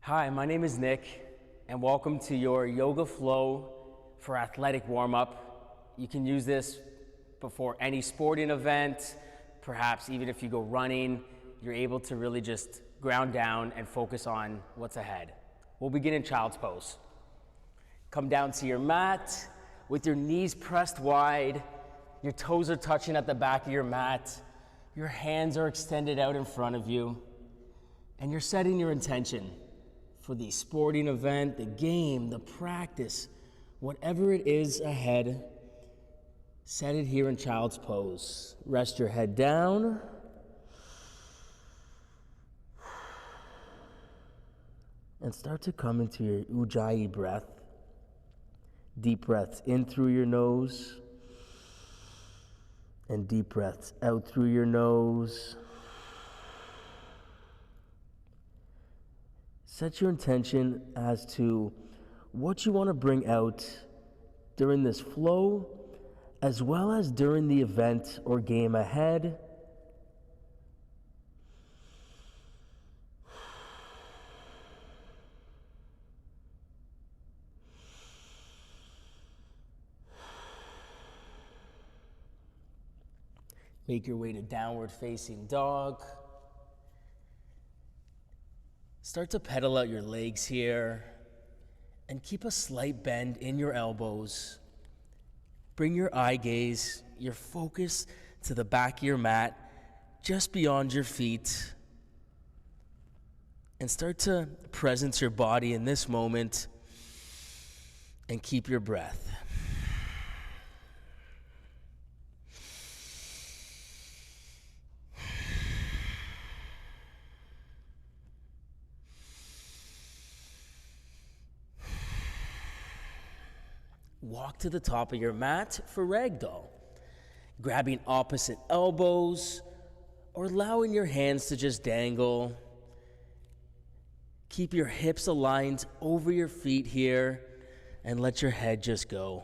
Hi, my name is Nick, and welcome to your Yoga Flow for athletic warm-up. You can use this before any sporting event, perhaps even if you go running, you're able to really just ground down and focus on what's ahead. We'll begin in child's pose. Come down to your mat with your knees pressed wide, your toes are touching at the back of your mat, your hands are extended out in front of you, and you're setting your intention for the sporting event, the game, the practice, whatever it is ahead. Set it here in child's pose. Rest your head down. And start to come into your Ujjayi breath. Deep breaths in through your nose. And deep breaths out through your nose. Set your intention as to what you want to bring out during this flow, as well as during the event or game ahead. Make your way to downward facing dog. Start to pedal out your legs here and keep a slight bend in your elbows. Bring your eye gaze, your focus to the back of your mat, just beyond your feet. And start to presence your body in this moment and keep your breath. Walk to the top of your mat for Ragdoll, grabbing opposite elbows or allowing your hands to just dangle. Keep your hips aligned over your feet here and let your head just go.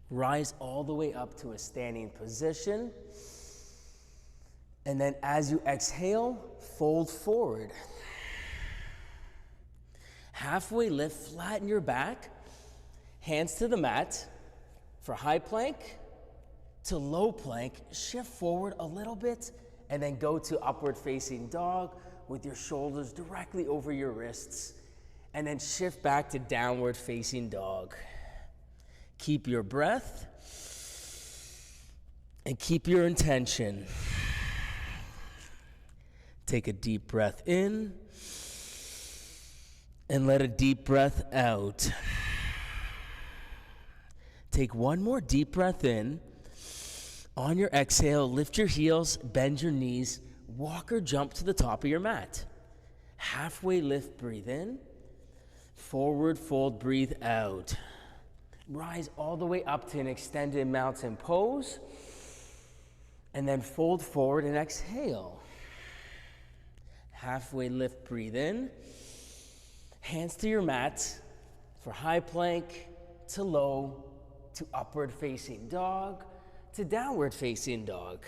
Rise all the way up to a standing position. And then as you exhale, fold forward. Halfway lift, flatten your back. Hands to the mat for high plank to low plank. Shift forward a little bit and then go to upward facing dog with your shoulders directly over your wrists. And then shift back to downward facing dog. Keep your breath and keep your intention. Take a deep breath in and let a deep breath out. Take one more deep breath in. On your exhale, lift your heels, bend your knees, walk or jump to the top of your mat. Halfway lift, breathe in. Forward fold, breathe out. Rise all the way up to an extended mountain pose. And then fold forward and exhale. Halfway lift, breathe in. Hands to your mat for high plank to low to upward facing dog to downward facing dog.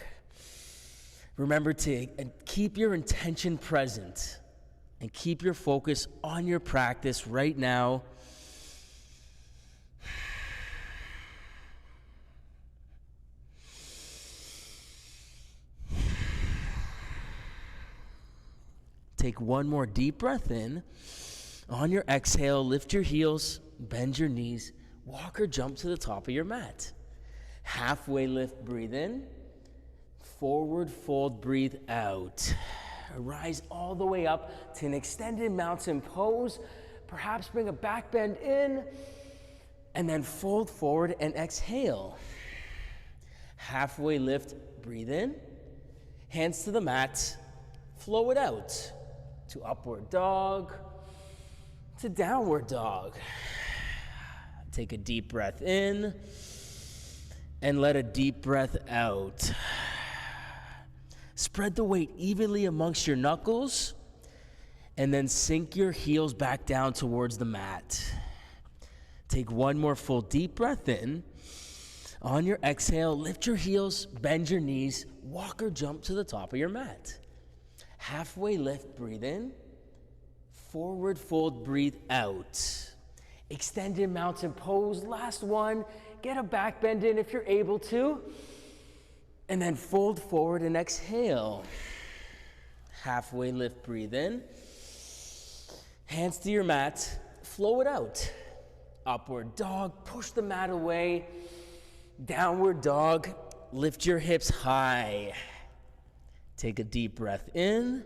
Remember to keep your intention present and keep your focus on your practice right now. Take one more deep breath in. On your exhale, lift your heels, bend your knees, walk or jump to the top of your mat. Halfway lift, breathe in. Forward fold, breathe out. Rise all the way up to an extended mountain pose. Perhaps bring a back bend in and then fold forward and exhale. Halfway lift, breathe in. Hands to the mat, flow it out. To upward dog, to downward dog. Take a deep breath in and let a deep breath out. Spread the weight evenly amongst your knuckles, and then sink your heels back down towards the mat. Take one more full deep breath in. On your exhale, lift your heels, bend your knees, walk or jump to the top of your mat. Halfway lift, breathe in. Forward fold, breathe out. Extended mountain pose, last one. Get a back bend in if you're able to. And then fold forward and exhale. Halfway lift, breathe in. Hands to your mat, flow it out. Upward dog, push the mat away. Downward dog, lift your hips high. Take a deep breath in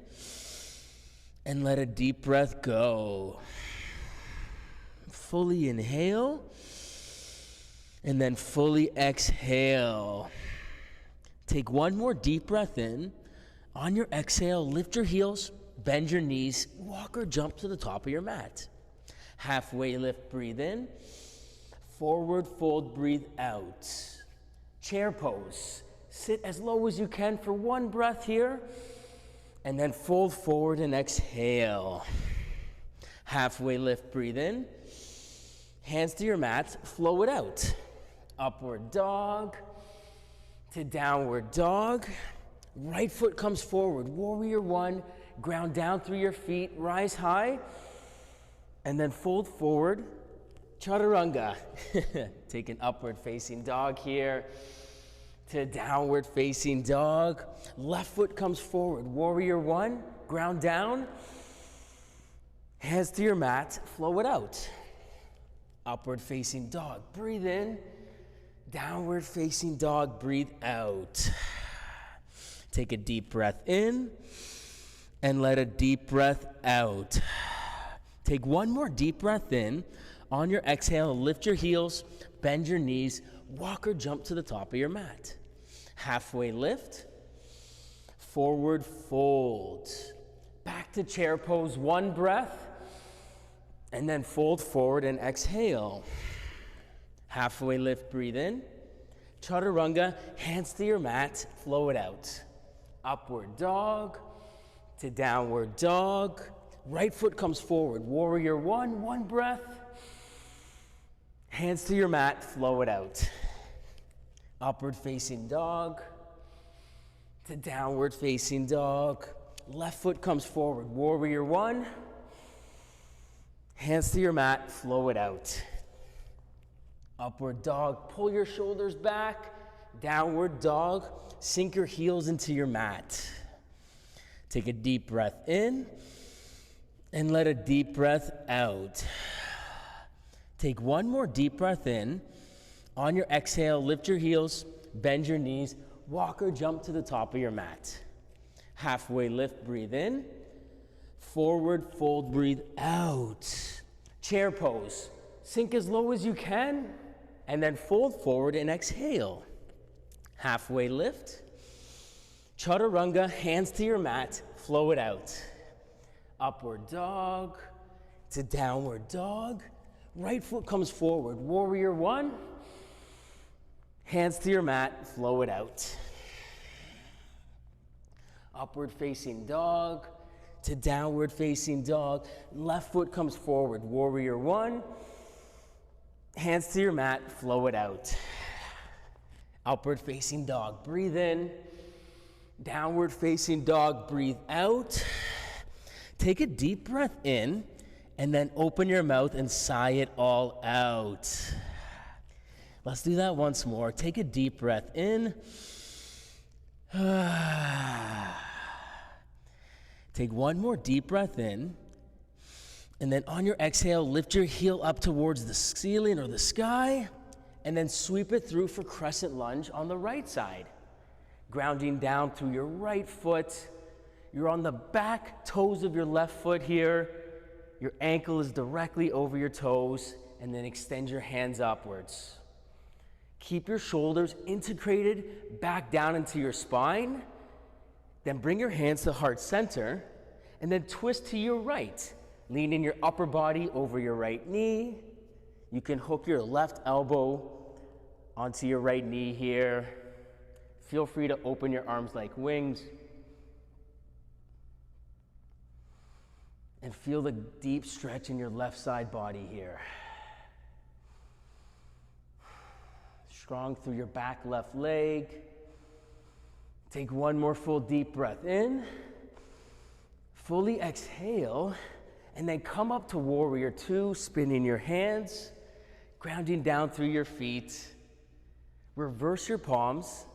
and let a deep breath go. Fully inhale and then fully exhale. Take one more deep breath in. On your exhale, lift your heels, bend your knees, walk or jump to the top of your mat. Halfway lift, breathe in. Forward fold, breathe out. Chair pose. Sit as low as you can for one breath here, and then fold forward and exhale. Halfway lift, breathe in. Hands to your mat, flow it out. Upward dog to downward dog. Right foot comes forward, warrior one. Ground down through your feet, rise high, and then fold forward, chaturanga. Take an upward facing dog here to downward facing dog. Left foot comes forward, warrior one, ground down. Hands to your mat, flow it out. Upward facing dog, breathe in. Downward facing dog, breathe out. Take a deep breath in and let a deep breath out. Take one more deep breath in. On your exhale, lift your heels, bend your knees, walk or jump to the top of your mat. Halfway lift, forward fold. Back to chair pose, one breath, and then fold forward and exhale. Halfway lift, breathe in. Chaturanga, hands to your mat, flow it out. Upward dog to downward dog. Right foot comes forward, warrior one breath. Hands to your mat, flow it out. Upward facing dog to downward facing dog. Left foot comes forward, warrior one. Hands to your mat, flow it out. Upward dog, pull your shoulders back. Downward dog, sink your heels into your mat. Take a deep breath in and let a deep breath out. Take one more deep breath in. On your exhale, lift your heels, bend your knees, walk or jump to the top of your mat. Halfway lift, breathe in. Forward fold, breathe out. Chair pose. Sink as low as you can, and then fold forward and exhale. Halfway lift. Chaturanga, hands to your mat, flow it out. Upward dog to downward dog. Right foot comes forward, warrior one. Hands to your mat, flow it out. Upward facing dog to downward facing dog. Left foot comes forward, warrior one. Hands to your mat, flow it out. Upward facing dog, breathe in. Downward facing dog, breathe out. Take a deep breath in and then open your mouth and sigh it all out. Let's do that once more. Take a deep breath in. Take one more deep breath in. And then on your exhale, lift your heel up towards the ceiling or the sky, and then sweep it through for Crescent Lunge on the right side. Grounding down through your right foot. You're on the back toes of your left foot here. Your ankle is directly over your toes, and then extend your hands upwards. Keep your shoulders integrated back down into your spine. Then bring your hands to heart center, and then twist to your right. Lean in your upper body over your right knee. You can hook your left elbow onto your right knee here. Feel free to open your arms like wings. And feel the deep stretch in your left side body here. Strong through your back left leg. Take one more full deep breath in. Fully exhale, and then come up to warrior two, spinning your hands, grounding down through your feet. Reverse your palms,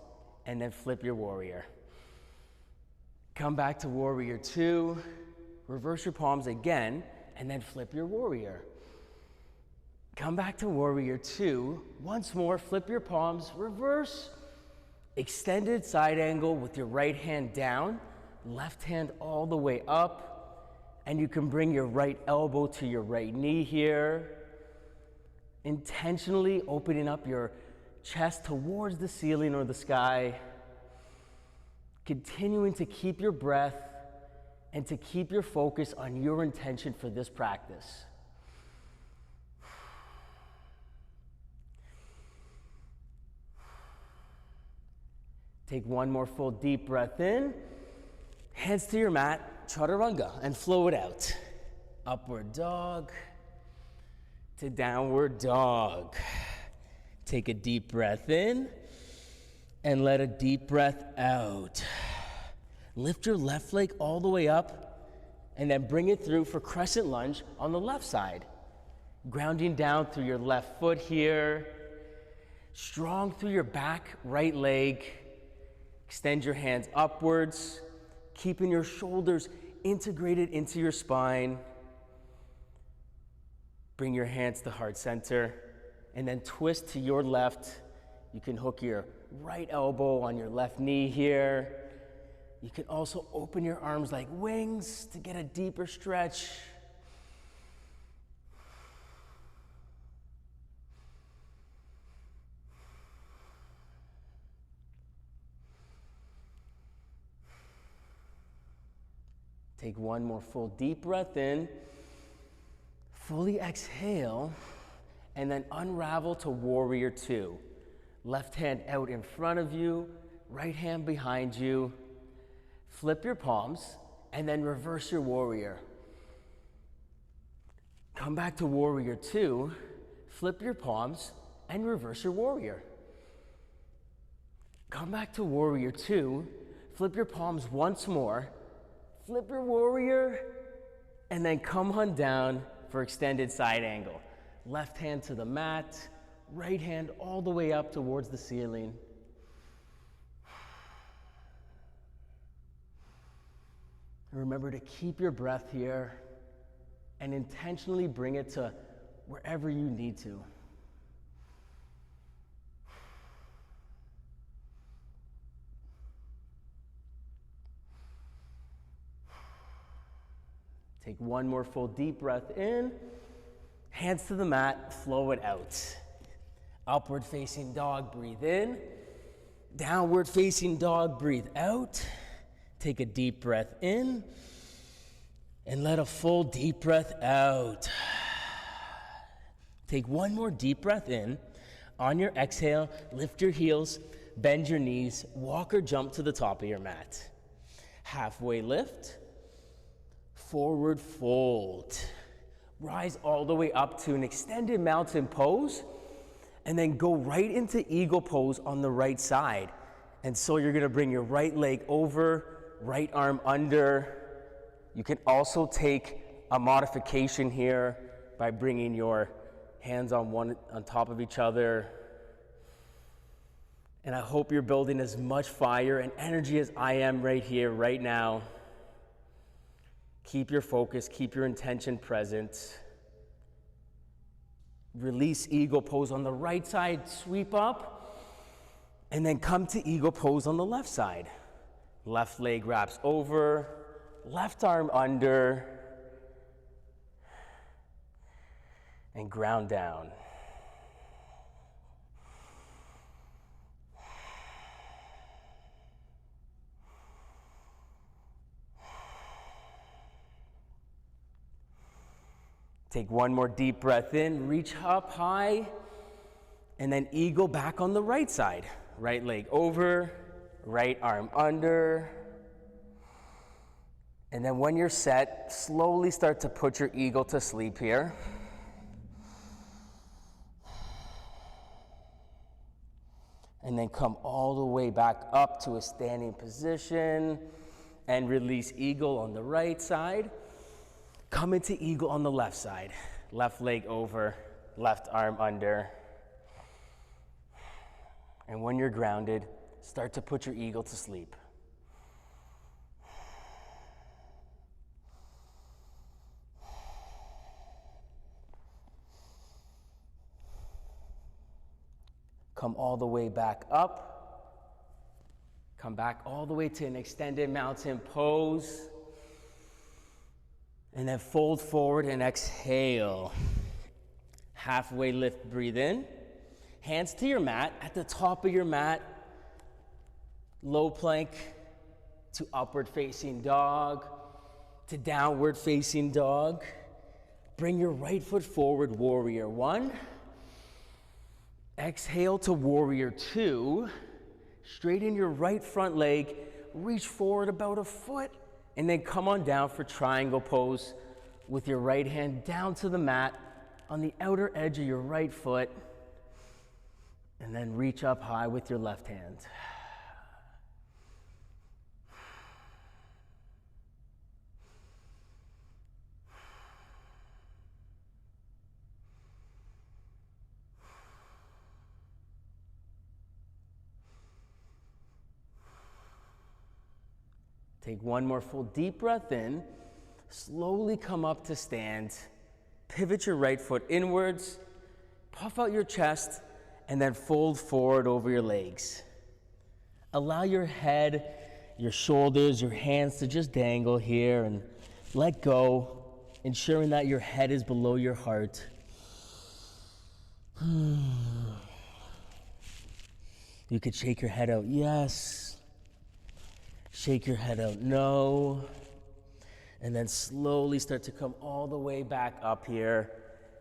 and then flip your warrior. Come back to warrior two, reverse your palms again, and then flip your warrior. Come back to warrior two, once more, flip your palms, reverse, extended side angle with your right hand down, left hand all the way up, and you can bring your right elbow to your right knee here, intentionally opening up your chest towards the ceiling or the sky, continuing to keep your breath and to keep your focus on your intention for this practice. Take one more full deep breath in, hands to your mat, chaturanga, and flow it out. Upward dog to downward dog. Take a deep breath in and let a deep breath out. Lift your left leg all the way up and then bring it through for crescent lunge on the left side. Grounding down through your left foot here. Strong through your back right leg. Extend your hands upwards, keeping your shoulders integrated into your spine. Bring your hands to heart center and then twist to your left. You can hook your right elbow on your left knee here. You can also open your arms like wings to get a deeper stretch. Take one more full deep breath in, fully exhale, and then unravel to warrior two. Left hand out in front of you, right hand behind you. Flip your palms, and then reverse your warrior. Come back to warrior two, flip your palms, and reverse your warrior. Come back to warrior two, flip your palms once more, flip your warrior, and then come on down for extended side angle. Left hand to the mat, right hand all the way up towards the ceiling. Remember to keep your breath here and intentionally bring it to wherever you need to. Take one more full deep breath in, hands to the mat, flow it out. Upward facing dog, breathe in. Downward facing dog, breathe out. Take a deep breath in and let a full deep breath out. Take one more deep breath in. On your exhale, lift your heels, bend your knees, walk or jump to the top of your mat. Halfway lift, forward fold. Rise all the way up to an extended mountain pose, and then go right into eagle pose on the right side. And so you're gonna bring your right leg over, right arm under. You can also take a modification here by bringing your hands on top of each other. And I hope you're building as much fire and energy as I am right here, right now. Keep your focus, keep your intention present. Release eagle pose on the right side, sweep up, and then come to eagle pose on the left side. Left leg wraps over, left arm under, and ground down. Take one more deep breath in, reach up high, and then eagle back on the right side. Right leg over, right arm under, And then when you're set, slowly start to put your eagle to sleep here. And then come all the way back up to a standing position and release eagle on the right side. Come into eagle on the left side. Left leg over, left arm under. And when you're grounded, start to put your eagle to sleep. Come all the way back up. Come back all the way to an extended mountain pose. And then fold forward and exhale. Halfway lift, breathe in. Hands to your mat. At the top of your mat, low plank to upward facing dog, to downward facing dog. Bring your right foot forward, warrior one. Exhale to warrior two. Straighten your right front leg, reach forward about a foot, and then come on down for triangle pose with your right hand down to the mat on the outer edge of your right foot, and then reach up high with your left hand. Take one more full deep breath in. Slowly come up to stand. Pivot your right foot inwards. Puff out your chest and then fold forward over your legs. Allow your head, your shoulders, your hands to just dangle here and let go, ensuring that your head is below your heart. You could shake your head out, yes. Shake your head out, no. And then slowly start to come all the way back up here.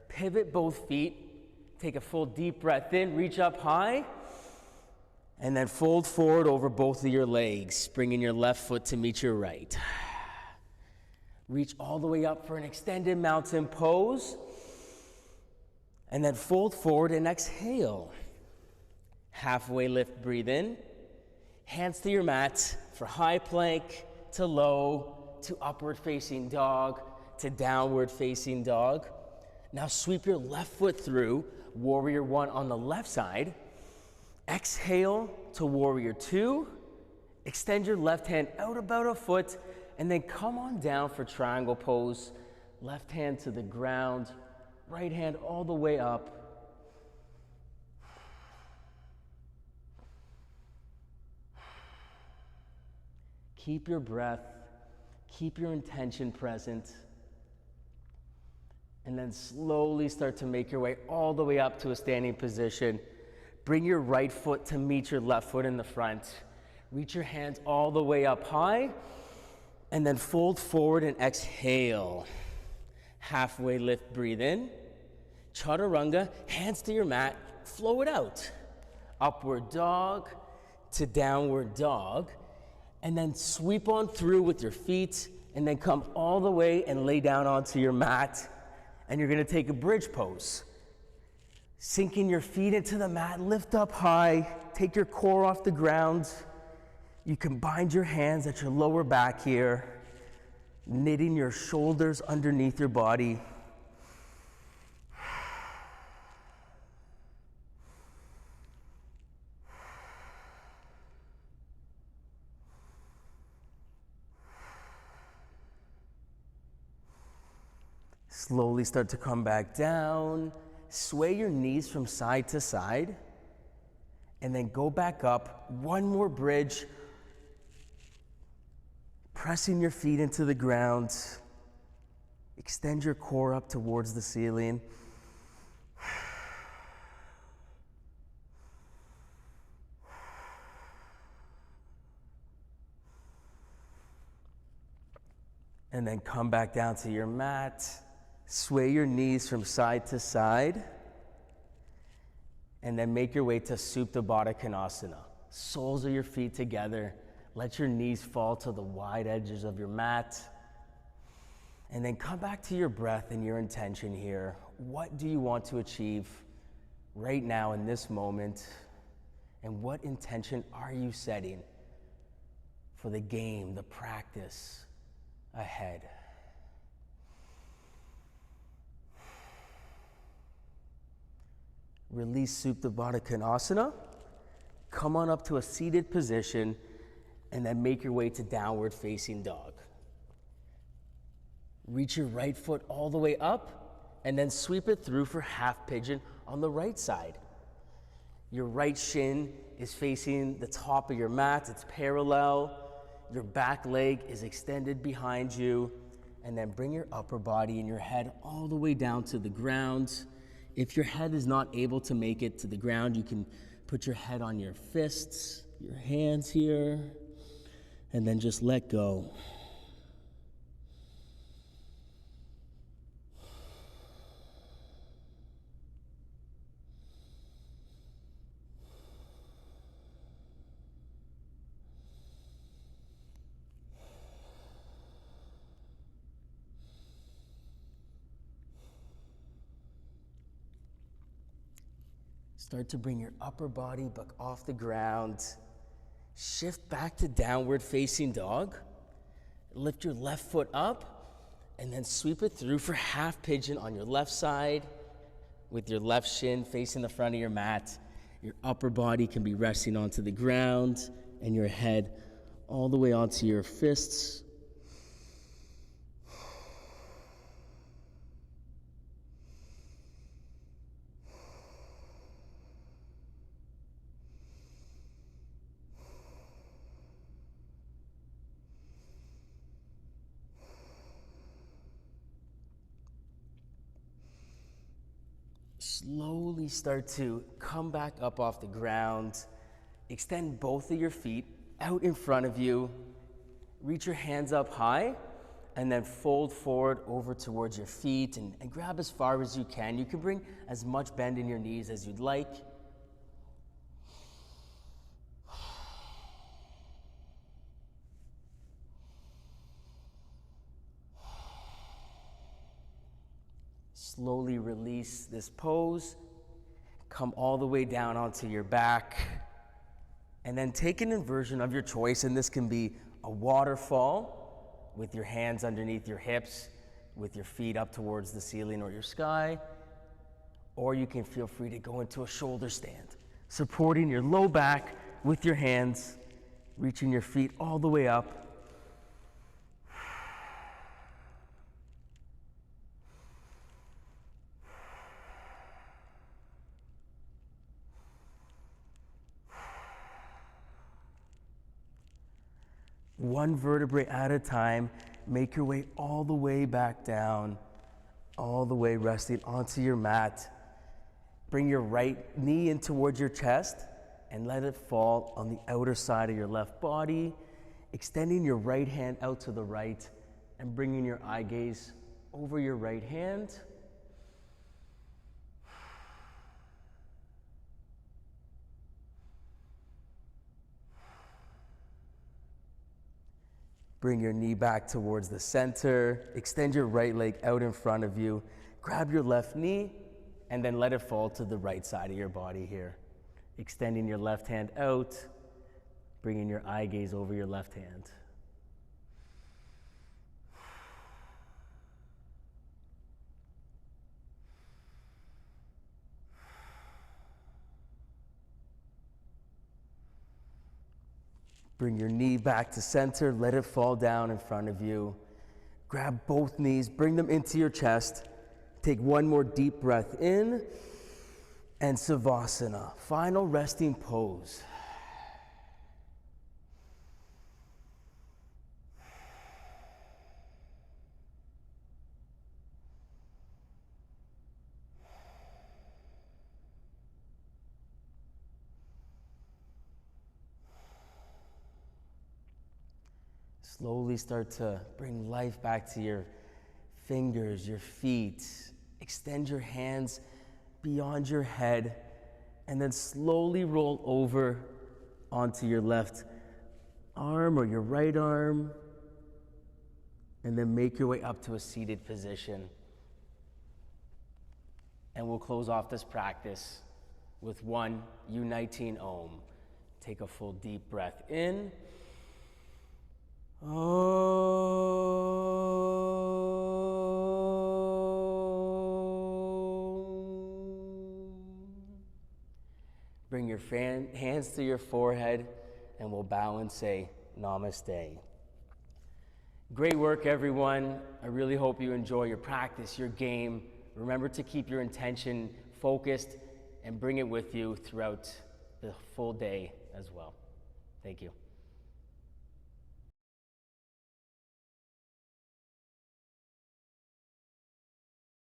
Pivot both feet. Take a full deep breath in, reach up high. And then fold forward over both of your legs, bringing your left foot to meet your right. Reach all the way up for an extended mountain pose. And then fold forward and exhale. Halfway lift, breathe in. Hands to your mat for high plank to low to upward facing dog to downward facing dog. Now sweep your left foot through, warrior one on the left side. Exhale to warrior two. Extend your left hand out about a foot and then come on down for triangle pose. Left hand to the ground, right hand all the way up. Keep your breath, keep your intention present, and then slowly start to make your way all the way up to a standing position. Bring your right foot to meet your left foot in the front. Reach your hands all the way up high, and then fold forward and exhale. Halfway lift, breathe in. Chaturanga, hands to your mat, flow it out. Upward dog to downward dog. And then sweep on through with your feet and then come all the way and lay down onto your mat. And you're gonna take a bridge pose. Sinking your feet into the mat, lift up high, take your core off the ground. You can bind your hands at your lower back here, knitting your shoulders underneath your body. Slowly start to come back down. Sway your knees from side to side. And then go back up. One more bridge. Pressing your feet into the ground. Extend your core up towards the ceiling. And then come back down to your mat. Sway your knees from side to side. And then make your way to Supta Badakanasana. Soles of your feet together. Let your knees fall to the wide edges of your mat. And then come back to your breath and your intention here. What do you want to achieve right now in this moment? And what intention are you setting for the game, the practice ahead? Release Supta Badakanasana. Come on up to a seated position and then make your way to downward facing dog. Reach your right foot all the way up and then sweep it through for half pigeon on the right side. Your right shin is facing the top of your mat. It's parallel. Your back leg is extended behind you. And then bring your upper body and your head all the way down to the ground. If your head is not able to make it to the ground, you can put your head on your fists, your hands here, and then just let go. Start to bring your upper body back off the ground. Shift back to downward facing dog. Lift your left foot up and then sweep it through for half pigeon on your left side with your left shin facing the front of your mat. Your upper body can be resting onto the ground and your head all the way onto your fists. Slowly start to come back up off the ground. Extend both of your feet out in front of you. Reach your hands up high and then fold forward over towards your feet and grab as far as you can. You can bring as much bend in your knees as you'd like. Slowly release this pose. Come all the way down onto your back. And then take an inversion of your choice, and this can be a waterfall with your hands underneath your hips, with your feet up towards the ceiling or your sky. Or you can feel free to go into a shoulder stand, supporting your low back with your hands, reaching your feet all the way up. One vertebrae at a time, make your way all the way back down, all the way resting onto your mat. Bring your right knee in towards your chest and let it fall on the outer side of your left body, extending your right hand out to the right and bringing your eye gaze over your right hand. Bring your knee back towards the center. Extend your right leg out in front of you. Grab your left knee and then let it fall to the right side of your body here. Extending your left hand out, bringing your eye gaze over your left hand. Bring your knee back to center, let it fall down in front of you. Grab both knees, bring them into your chest. Take one more deep breath in, and Savasana, final resting pose. Slowly start to bring life back to your fingers, your feet. Extend your hands beyond your head and then slowly roll over onto your left arm or your right arm. And then make your way up to a seated position. And we'll close off this practice with one uniting Om. Take a full deep breath in. Bring your hands to your forehead and we'll bow and say Namaste. Great work, everyone. I really hope you enjoy your practice, your game. Remember to keep your intention focused and bring it with you throughout the full day as well. Thank you.